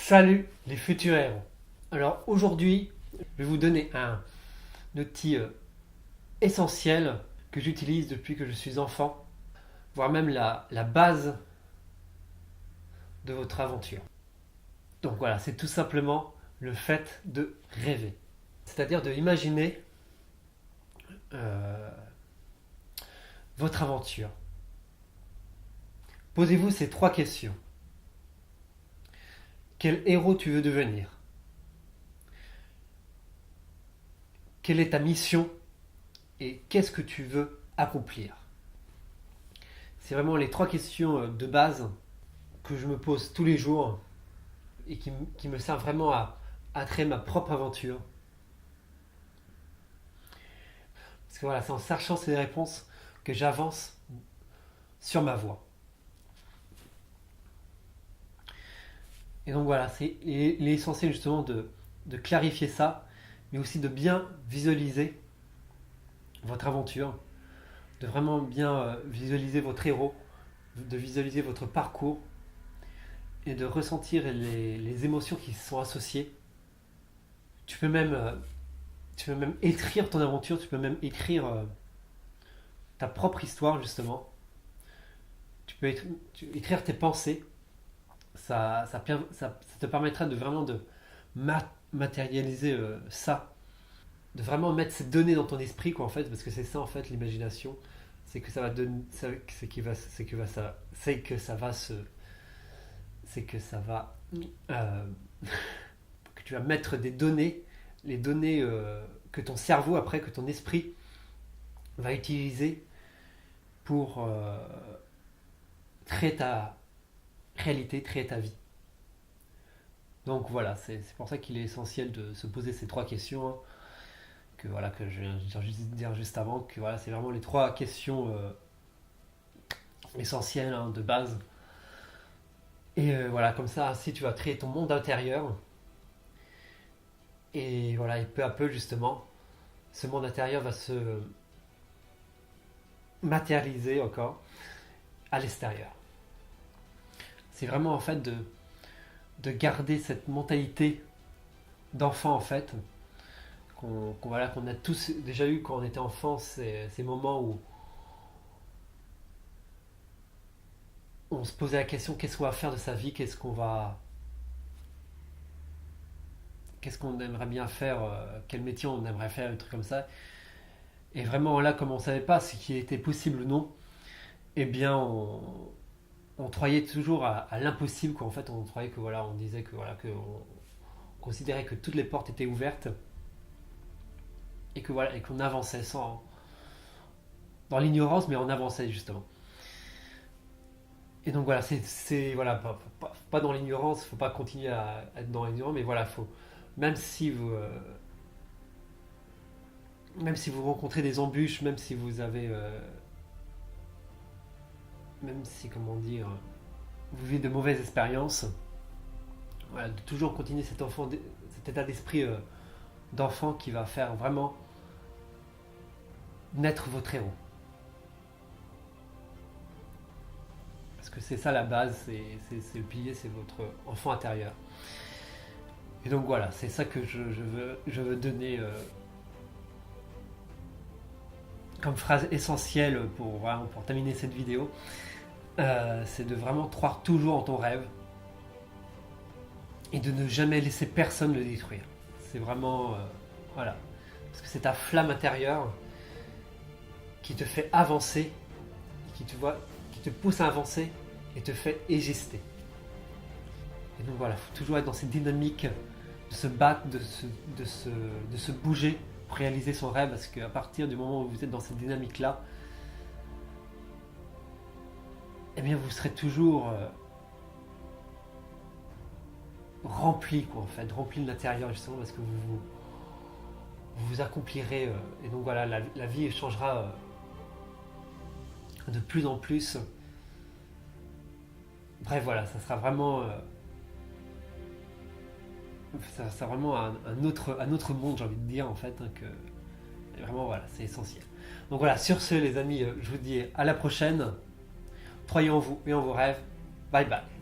Salut les futurs héros. Alors aujourd'hui, je vais vous donner un outil essentiel que j'utilise depuis que je suis enfant, voire même la base de votre aventure. Donc voilà, c'est tout simplement le fait de rêver. C'est-à-dire de imaginer euh, votre aventure. Posez-vous ces trois questions. Quel héros tu veux devenir? Quelle est ta mission? Et qu'est-ce que tu veux accomplir? C'est vraiment les trois questions de base que je me pose tous les jours et qui me servent vraiment à créer ma propre aventure. Parce que voilà, c'est en cherchant ces réponses que j'avance sur ma voie. Et donc voilà, il est essentiel justement de clarifier ça, mais aussi de bien visualiser votre aventure, de vraiment bien visualiser votre héros, de visualiser votre parcours et de ressentir les émotions qui sont associées. Tu peux même, tu peux même écrire ton aventure, tu peux même écrire ta propre histoire justement. Tu peux écrire tes pensées. Ça te permettra de vraiment de matérialiser ça, de vraiment mettre ces données dans ton esprit quoi en fait, parce que c'est ça en fait l'imagination, c'est que ça va donner, c'est que ça va se, c'est que ça va, euh, que tu vas mettre des données, les données que ton cerveau après, que ton esprit va utiliser pour créer ta réalité, créer ta vie. Donc voilà, c'est pour ça qu'il est essentiel de se poser ces trois questions, hein, que voilà que je viens de dire juste avant, que voilà c'est vraiment les trois questions essentielles hein, de base. Et voilà, comme ça, si tu vas créer ton monde intérieur, et voilà, et peu à peu justement, ce monde intérieur va se matérialiser encore à l'extérieur. C'est vraiment en fait de garder cette mentalité d'enfant en fait, qu'on a tous déjà eu quand on était enfant, ces moments où on se posait la question qu'est-ce qu'on va faire de sa vie, qu'est-ce qu'on aimerait bien faire, quel métier on aimerait faire, un truc comme ça. Et vraiment là, comme on ne savait pas ce qui était possible ou non, eh bien on croyait toujours à l'impossible, quoi. En fait, on croyait que voilà, on disait que voilà, que on considérait que toutes les portes étaient ouvertes et que voilà, et qu'on avançait sans dans l'ignorance, mais on avançait justement. Et donc voilà, voilà, pas dans l'ignorance, faut pas continuer à être dans l'ignorance, mais voilà, faut même si vous même si vous rencontrez des embûches, même si vous avez même si comment dire vous vivez de mauvaises expériences, voilà, de toujours continuer cet état d'esprit d'enfant qui va faire vraiment naître votre héros. Parce que c'est ça la base, c'est le pilier, c'est votre enfant intérieur. Et donc voilà, c'est ça que je veux donner comme phrase essentielle pour terminer cette vidéo. C'est de vraiment croire toujours en ton rêve et de ne jamais laisser personne le détruire. C'est vraiment voilà, parce que c'est ta flamme intérieure qui te fait avancer, et qui te pousse à avancer et te fait exister. Et donc voilà, il faut toujours être dans cette dynamique de se battre, de se bouger pour réaliser son rêve, parce qu'à partir du moment où vous êtes dans cette dynamique-là, eh bien vous serez toujours rempli, quoi, en fait, rempli de l'intérieur justement, parce que vous accomplirez, et donc voilà, la vie changera de plus en plus. Bref, voilà, ça sera vraiment un autre monde, j'ai envie de dire en fait, hein, et vraiment voilà, c'est essentiel. Donc voilà, sur ce les amis, je vous dis à la prochaine. Croyez en vous et en vos rêves. Bye bye.